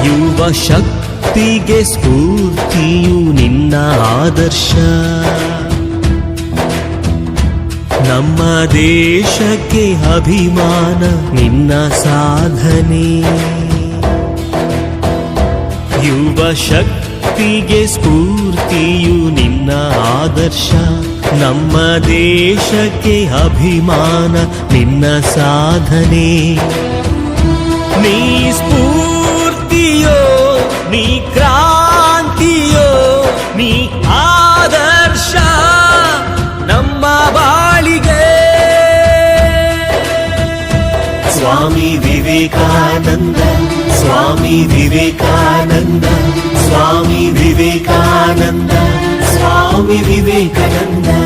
ಯುವ ಶಕ್ತಿಗೆ ಸ್ಫೂರ್ತಿಯು ನಿನ್ನ ಆದರ್ಶ. ನಮ್ಮ ದೇಶಕ್ಕೆ ಅಭಿಮಾನ ನಿನ್ನ ಸಾಧನೆ. ಯುವ ಶಕ್ತಿಗೆ ಸ್ಫೂರ್ತಿಯು ನಿನ್ನ ಆದರ್ಶ. ನಮ್ಮ ದೇಶಕ್ಕೆ ಅಭಿಮಾನ ನಿನ್ನ ಸಾಧನೆ. ನೀ ಸ್ಫೂರ್ತಿಯೋ, ನೀ ಕ್ರಾಂತಿಯೋ, ನೀ ಆದರ್ಶ ನಮ್ಮ ಬಾಳಿಗೆ. ಸ್ವಾಮಿ ವಿವೇಕಾನಂದ, ಸ್ವಾಮಿ ವಿವೇಕಾನಂದ, ಸ್ವಾಮಿ ವಿವೇಕಾನಂದ, ಸ್ವಾಮಿ ವಿವೇಕಾನಂದ.